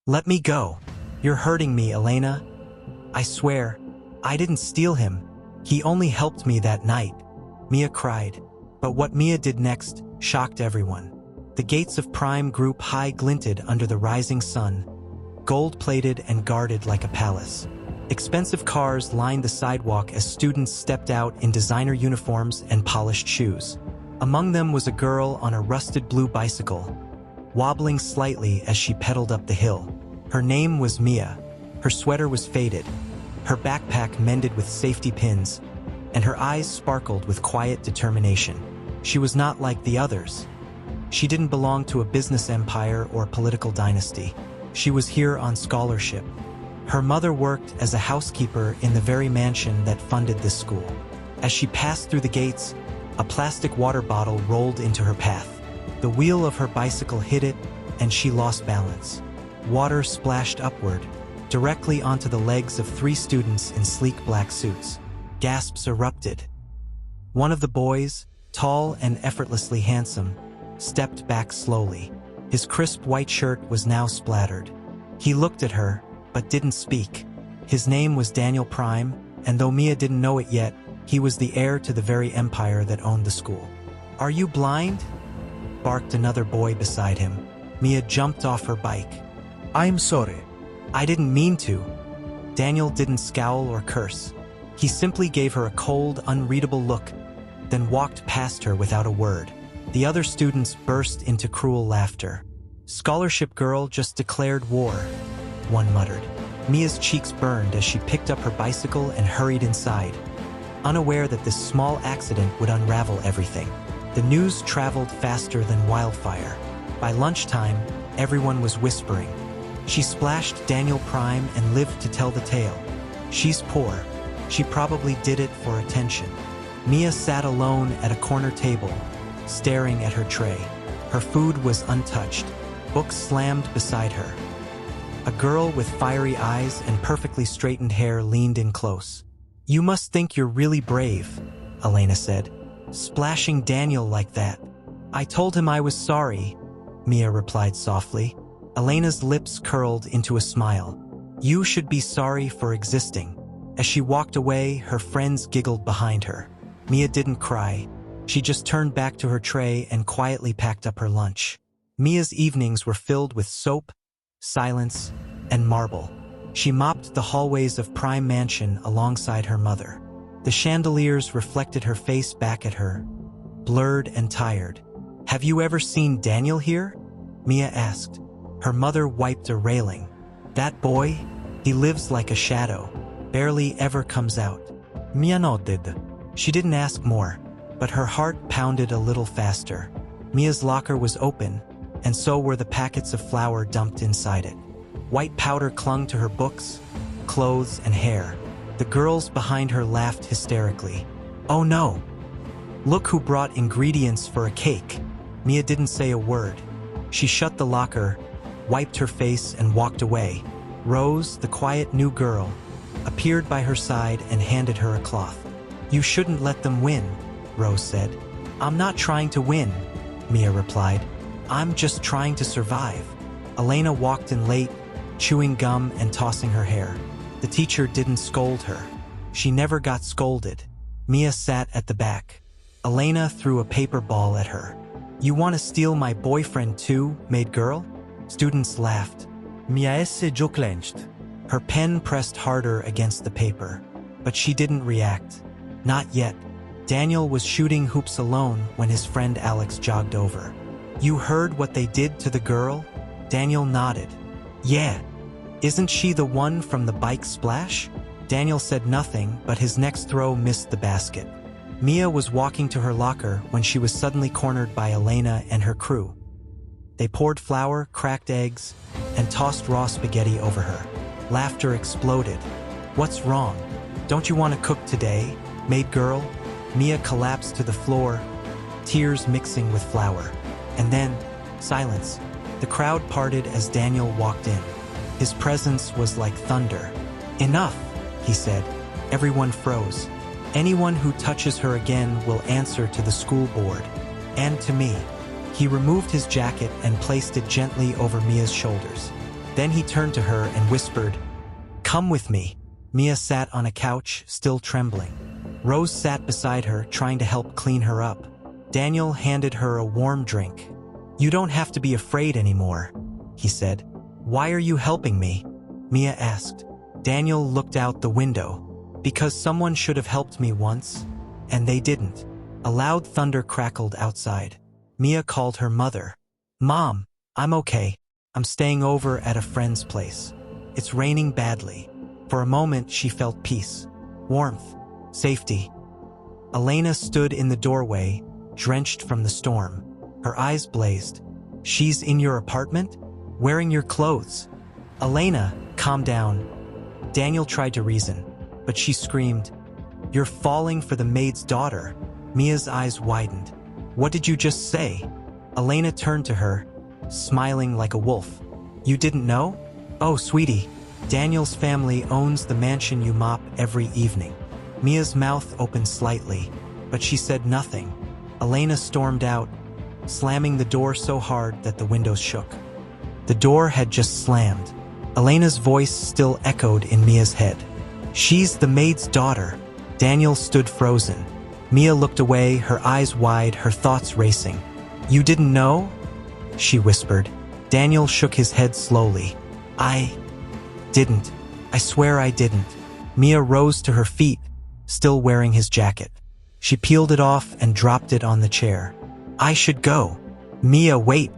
Let me go. You're hurting me, Elena. I swear, I didn't steal him. He only helped me that night. Mia cried. But what Mia did next shocked everyone. The gates of Prime Group High glinted under the rising sun, gold-plated and guarded like a palace. Expensive cars lined the sidewalk as students stepped out in designer uniforms and polished shoes. Among them was a girl on a rusted blue bicycle, wobbling slightly as she pedaled up the hill. Her name was Mia. Her sweater was faded, her backpack mended with safety pins, and her eyes sparkled with quiet determination. She was not like the others. She didn't belong to a business empire or political dynasty. She was here on scholarship. Her mother worked as a housekeeper in the very mansion that funded this school. As she passed through the gates, a plastic water bottle rolled into her path. The wheel of her bicycle hit it, and she lost balance. Water splashed upward, directly onto the legs of 3 students in sleek black suits. Gasps erupted. One of the boys, tall and effortlessly handsome, stepped back slowly. His crisp white shirt was now splattered. He looked at her, but didn't speak. His name was Daniel Prime, and though Mia didn't know it yet, he was the heir to the very empire that owned the school. "Are you blind?" barked another boy beside him. Mia jumped off her bike. I'm sorry. "I didn't mean to." Daniel didn't scowl or curse. He simply gave her a cold, unreadable look, then walked past her without a word. The other students burst into cruel laughter. "Scholarship girl just declared war," one muttered. Mia's cheeks burned as she picked up her bicycle and hurried inside, unaware that this small accident would unravel everything. The news traveled faster than wildfire. By lunchtime, everyone was whispering. She splashed Daniel Prime and lived to tell the tale. She's poor. She probably did it for attention. Mia sat alone at a corner table, staring at her tray. Her food was untouched, books slammed beside her. A girl with fiery eyes and perfectly straightened hair leaned in close. "You must think you're really brave," Elena said, "splashing Daniel like that." "I told him I was sorry," Mia replied softly. Elena's lips curled into a smile. "You should be sorry for existing." As she walked away, her friends giggled behind her. Mia didn't cry. She just turned back to her tray and quietly packed up her lunch. Mia's evenings were filled with soap, silence, and marble. She mopped the hallways of Prime Mansion alongside her mother. The chandeliers reflected her face back at her, blurred and tired. "Have you ever seen Daniel here?" Mia asked. Her mother wiped a railing. "That boy? He lives like a shadow, barely ever comes out." Mia nodded. She didn't ask more, but her heart pounded a little faster. Mia's locker was open, and so were the packets of flour dumped inside it. White powder clung to her books, clothes, and hair. The girls behind her laughed hysterically. "Oh no! Look who brought ingredients for a cake." Mia didn't say a word. She shut the locker, wiped her face, and walked away. Rose, the quiet new girl, appeared by her side and handed her a cloth. "You shouldn't let them win," Rose said. "I'm not trying to win," Mia replied. "I'm just trying to survive." Elena walked in late, chewing gum and tossing her hair. The teacher didn't scold her. She never got scolded. Mia sat at the back. Elena threw a paper ball at her. "You want to steal my boyfriend too, maid girl?" Students laughed. Mia's jaw clenched. Her pen pressed harder against the paper, but she didn't react. Not yet. Daniel was shooting hoops alone when his friend Alex jogged over. "You heard what they did to the girl?" Daniel nodded. "Yeah. Isn't she the one from the bike splash?" Daniel said nothing, but his next throw missed the basket. Mia was walking to her locker when she was suddenly cornered by Elena and her crew. They poured flour, cracked eggs, and tossed raw spaghetti over her. Laughter exploded. "What's wrong? Don't you want to cook today, maid girl?" Mia collapsed to the floor, tears mixing with flour. And then, silence. The crowd parted as Daniel walked in. His presence was like thunder. "Enough," he said. Everyone froze. "Anyone who touches her again will answer to the school board. And to me." He removed his jacket and placed it gently over Mia's shoulders. Then he turned to her and whispered, "Come with me." Mia sat on a couch, still trembling. Rose sat beside her, trying to help clean her up. Daniel handed her a warm drink. "You don't have to be afraid anymore," he said. "Why are you helping me?" Mia asked. Daniel looked out the window. "Because someone should have helped me once, and they didn't." A loud thunder crackled outside. Mia called her mother. "Mom, I'm okay. I'm staying over at a friend's place. It's raining badly." For a moment, she felt peace, warmth, safety. Elena stood in the doorway, drenched from the storm. Her eyes blazed. "She's in your apartment? Wearing your clothes?" "Elena, calm down." Daniel tried to reason, but she screamed, "You're falling for the maid's daughter." Mia's eyes widened. "What did you just say?" Elena turned to her, smiling like a wolf. "You didn't know? Oh, sweetie, Daniel's family owns the mansion you mop every evening." Mia's mouth opened slightly, but she said nothing. Elena stormed out, slamming the door so hard that the windows shook. The door had just slammed. Elena's voice still echoed in Mia's head. "She's the maid's daughter." Daniel stood frozen. Mia looked away, her eyes wide, her thoughts racing. "You didn't know?" she whispered. Daniel shook his head slowly. "I didn't. I swear I didn't." Mia rose to her feet, still wearing his jacket. She peeled it off and dropped it on the chair. "I should go." "Mia, wait."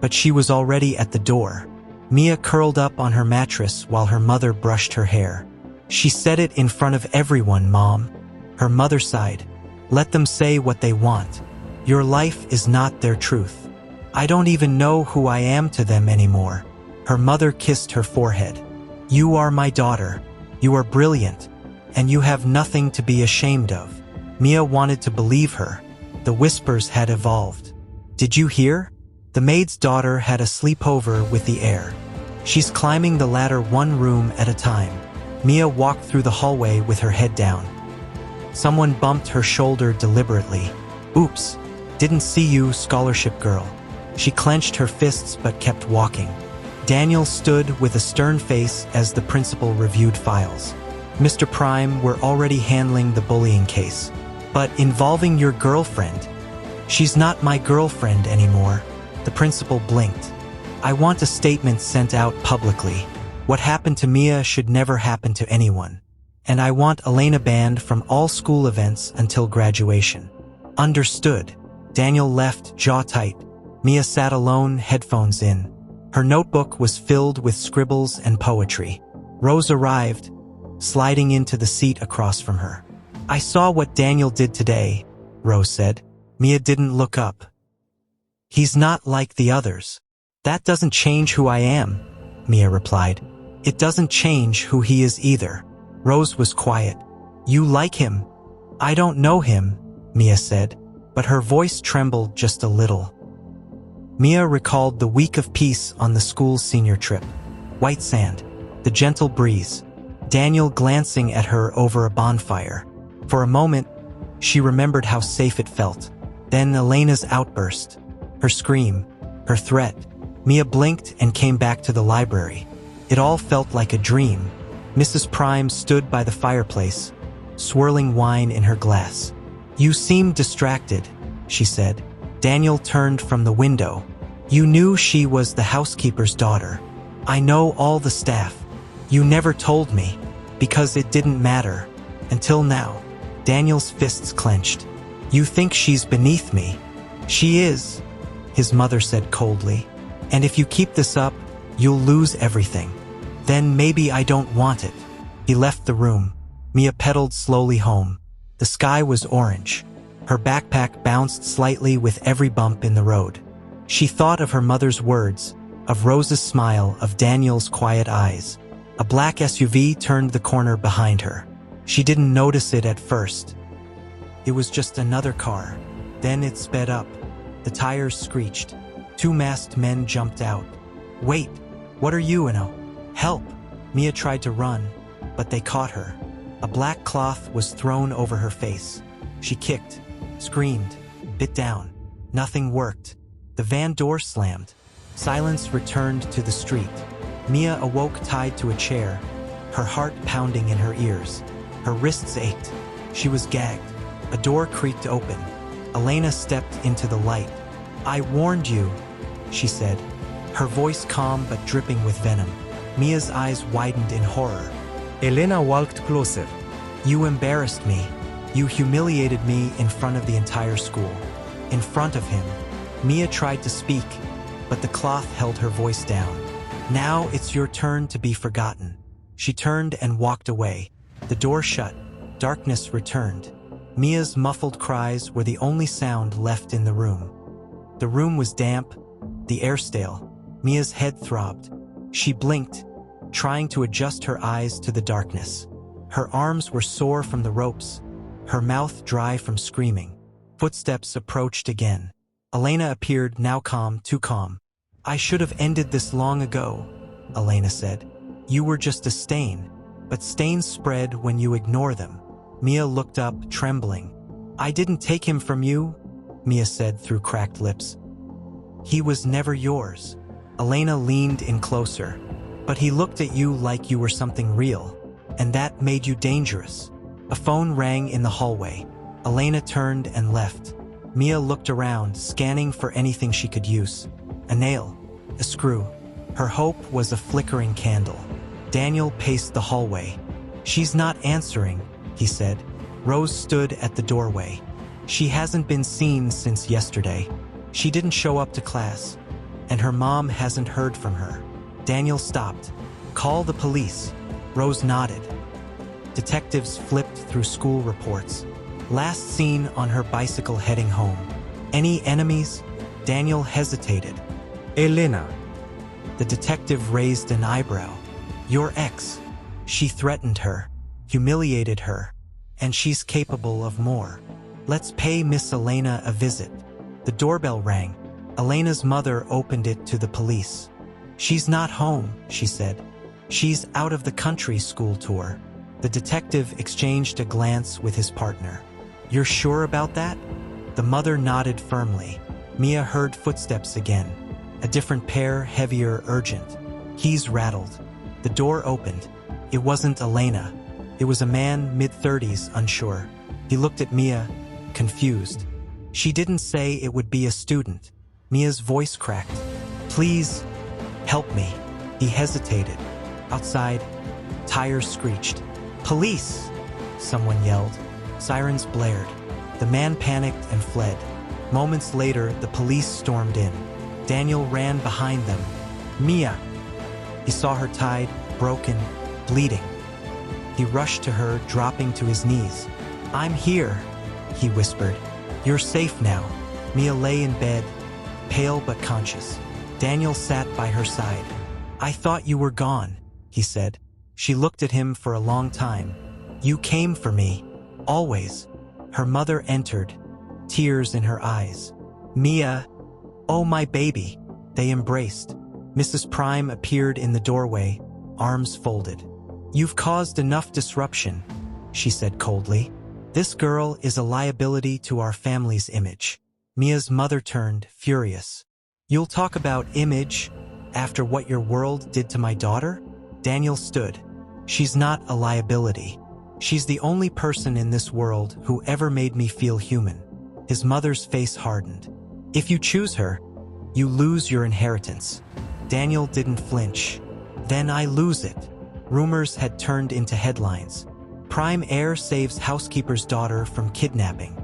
But she was already at the door. Mia curled up on her mattress while her mother brushed her hair. "She said it in front of everyone, Mom." Her mother sighed. "Let them say what they want. Your life is not their truth. I don't even know who I am to them anymore." Her mother kissed her forehead. "You are my daughter. You are brilliant, and you have nothing to be ashamed of." Mia wanted to believe her. The whispers had evolved. "Did you hear? The maid's daughter had a sleepover with the heir. She's climbing the ladder one room at a time." Mia walked through the hallway with her head down. Someone bumped her shoulder deliberately. "Oops, didn't see you, scholarship girl." She clenched her fists but kept walking. Daniel stood with a stern face as the principal reviewed files. "Mr. Prime, we're already handling the bullying case. But involving your girlfriend." "She's not my girlfriend anymore." The principal blinked. "I want a statement sent out publicly. What happened to Mia should never happen to anyone. And I want Elena banned from all school events until graduation." "Understood." Daniel left, jaw tight. Mia sat alone, headphones in. Her notebook was filled with scribbles and poetry. Rose arrived, sliding into the seat across from her. "I saw what Daniel did today," Rose said. Mia didn't look up. "He's not like the others." "That doesn't change who I am," Mia replied. "It doesn't change who he is either." Rose was quiet. "You like him?" "I don't know him," Mia said, but her voice trembled just a little. Mia recalled the week of peace on the school's senior trip. White sand, the gentle breeze, Daniel glancing at her over a bonfire. For a moment, she remembered how safe it felt. Then Elena's outburst, her scream, her threat. Mia blinked and came back to the library. It all felt like a dream. Mrs. Prime stood by the fireplace, swirling wine in her glass. "You seem distracted," she said. Daniel turned from the window. "You knew she was the housekeeper's daughter." "I know all the staff. You never told me, because it didn't matter. Until now." Daniel's fists clenched. "You think she's beneath me." "She is," his mother said coldly. "And if you keep this up, you'll lose everything. Then maybe I don't want it." He left the room. Mia pedaled slowly home. The sky was orange. Her backpack bounced slightly with every bump in the road. She thought of her mother's words, of Rose's smile, of Daniel's quiet eyes. A black SUV turned the corner behind her. She didn't notice it at first. It was just another car. Then it sped up. The tires screeched. 2 masked men jumped out. "Wait, what are you in a... Help!" Mia tried to run, but they caught her. A black cloth was thrown over her face. She kicked, screamed, bit down. Nothing worked. The van door slammed. Silence returned to the street. Mia awoke tied to a chair, her heart pounding in her ears. Her wrists ached. She was gagged. A door creaked open. Elena stepped into the light. "I warned you," she said, her voice calm but dripping with venom. Mia's eyes widened in horror. Elena walked closer. "You embarrassed me. You humiliated me in front of the entire school." In front of him, Mia tried to speak, but the cloth held her voice down. "Now it's your turn to be forgotten." She turned and walked away. The door shut. Darkness returned. Mia's muffled cries were the only sound left in the room. The room was damp, the air stale. Mia's head throbbed. She blinked, trying to adjust her eyes to the darkness. Her arms were sore from the ropes, her mouth dry from screaming. Footsteps approached again. Elena appeared, now calm, too calm. "I should have ended this long ago," Elena said. "You were just a stain, but stains spread when you ignore them." Mia looked up, trembling. "I didn't take him from you," Mia said through cracked lips. "He was never yours." Elena leaned in closer. "But he looked at you like you were something real, and that made you dangerous." A phone rang in the hallway. Elena turned and left. Mia looked around, scanning for anything she could use. A nail, a screw. Her hope was a flickering candle. Daniel paced the hallway. "She's not answering," he said. Rose stood at the doorway. "She hasn't been seen since yesterday. She didn't show up to class, and her mom hasn't heard from her." Daniel stopped. "Call the police." Rose nodded. Detectives flipped through school reports. "Last seen on her bicycle heading home." "Any enemies?" Daniel hesitated. Elena. The detective raised an eyebrow. "Your ex. She threatened her, humiliated her, and she's capable of more. Let's pay Miss Elena a visit." The doorbell rang. Elena's mother opened it to the police. "She's not home," she said. "She's out of the country school tour." The detective exchanged a glance with his partner. "You're sure about that?" The mother nodded firmly. Mia heard footsteps again. A different pair, heavier, urgent. Keys rattled. The door opened. It wasn't Elena. It was a man, mid-30s, unsure. He looked at Mia, confused. "She didn't say it would be a student." Mia's voice cracked. "Please, help me." He hesitated. Outside, tires screeched. "Police!" someone yelled. Sirens blared. The man panicked and fled. Moments later, the police stormed in. Daniel ran behind them. "Mia!" He saw her tied, broken, bleeding. He rushed to her, dropping to his knees. "I'm here," he whispered. "You're safe now." Mia lay in bed, pale but conscious. Daniel sat by her side. "I thought you were gone," he said. She looked at him for a long time. "You came for me. Always." Her mother entered, tears in her eyes. "Mia, oh my baby." They embraced. Mrs. Prime appeared in the doorway, arms folded. "You've caused enough disruption," she said coldly. "This girl is a liability to our family's image." Mia's mother turned, furious. "You'll talk about image after what your world did to my daughter?" Daniel stood. "She's not a liability. She's the only person in this world who ever made me feel human." His mother's face hardened. "If you choose her, you lose your inheritance." Daniel didn't flinch. "Then I lose it." Rumors had turned into headlines. Prime heir saves housekeeper's daughter from kidnapping.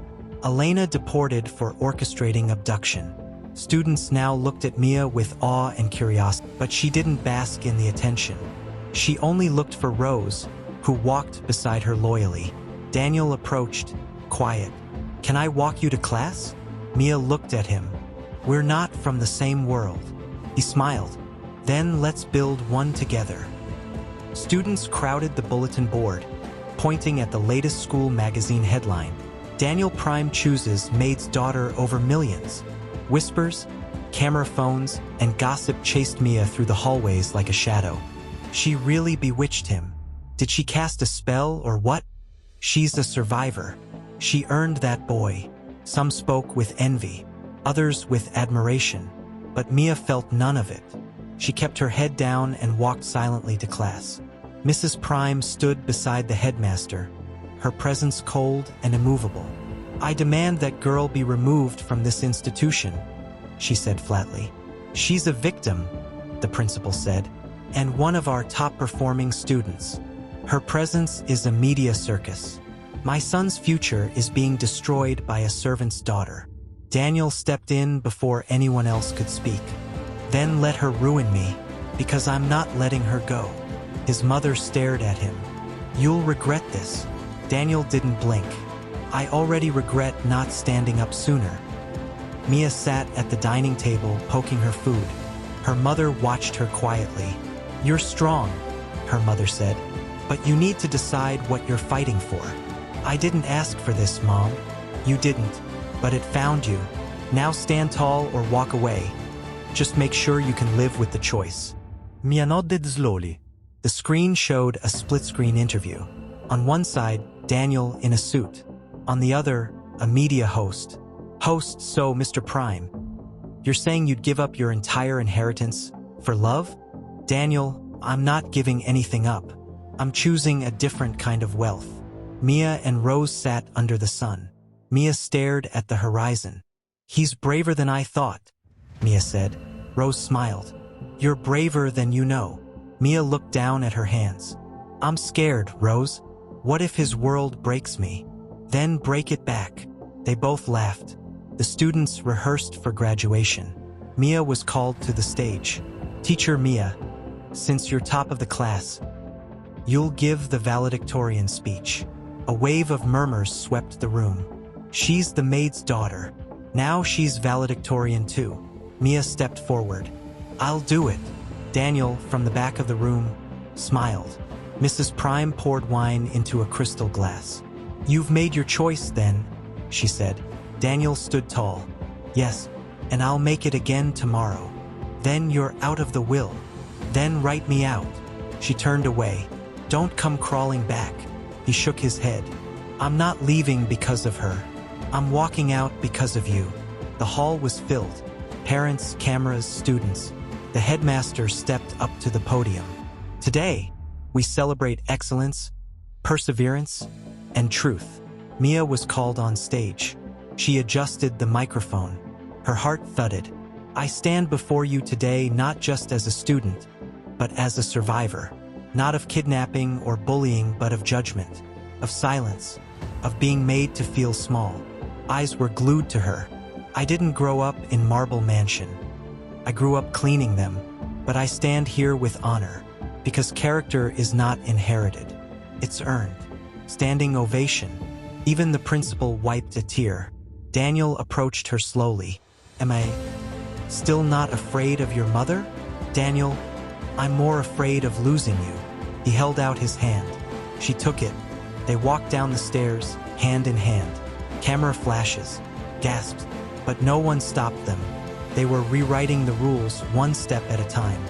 Elena deported for orchestrating abduction. Students now looked at Mia with awe and curiosity, but she didn't bask in the attention. She only looked for Rose, who walked beside her loyally. Daniel approached, quiet. "Can I walk you to class?" Mia looked at him. "We're not from the same world." He smiled. "Then let's build one together." Students crowded the bulletin board, pointing at the latest school magazine headline. "Daniel Prime chooses maid's daughter over millions." Whispers, camera phones, and gossip chased Mia through the hallways like a shadow. She really bewitched him. Did she cast a spell or what? She's a survivor. She earned that boy. Some spoke with envy, others with admiration, but Mia felt none of it. She kept her head down and walked silently to class. Mrs. Prime stood beside the headmaster, her presence cold and immovable. "I demand that girl be removed from this institution," she said flatly. "She's a victim," the principal said, "and one of our top-performing students. Her presence is a media circus. My son's future is being destroyed by a servant's daughter." Daniel stepped in before anyone else could speak. "Then let her ruin me, because I'm not letting her go." His mother stared at him. "You'll regret this." Daniel didn't blink. "I already regret not standing up sooner." Mia sat at the dining table, poking her food. Her mother watched her quietly. "You're strong," her mother said, "but you need to decide what you're fighting for." "I didn't ask for this, Mom." "You didn't, but it found you. Now stand tall or walk away. Just make sure you can live with the choice." Mia nodded slowly. The screen showed a split-screen interview. On one side, Daniel in a suit. On the other, a media host. "Host, so Mr. Prime, you're saying you'd give up your entire inheritance for love?" "Daniel, I'm not giving anything up. I'm choosing a different kind of wealth." Mia and Rose sat under the sun. Mia stared at the horizon. "He's braver than I thought," Mia said. Rose smiled. "You're braver than you know." Mia looked down at her hands. "I'm scared, Rose. What if his world breaks me? Then break it back." They both laughed. The students rehearsed for graduation. Mia was called to the stage. "Teacher Mia, since you're top of the class, you'll give the valedictorian speech." A wave of murmurs swept the room. "She's the maid's daughter. Now she's valedictorian too." Mia stepped forward. "I'll do it." Daniel, from the back of the room, smiled. Mrs. Prime poured wine into a crystal glass. "You've made your choice then," she said. Daniel stood tall. "Yes, and I'll make it again tomorrow." "Then you're out of the will. Then write me out." She turned away. "Don't come crawling back." He shook his head. "I'm not leaving because of her. I'm walking out because of you." The hall was filled. Parents, cameras, students. The headmaster stepped up to the podium. "Today, we celebrate excellence, perseverance, and truth." Mia was called on stage. She adjusted the microphone. Her heart thudded. "I stand before you today not just as a student, but as a survivor. Not of kidnapping or bullying, but of judgment, of silence, of being made to feel small." Eyes were glued to her. "I didn't grow up in Marble Mansion. I grew up cleaning them, but I stand here with honor, because character is not inherited. It's earned." Standing ovation. Even the principal wiped a tear. Daniel approached her slowly. "Am I still not afraid of your mother?" "Daniel, I'm more afraid of losing you." He held out his hand. She took it. They walked down the stairs, hand in hand. Camera flashes. Gasped. But no one stopped them. They were rewriting the rules one step at a time.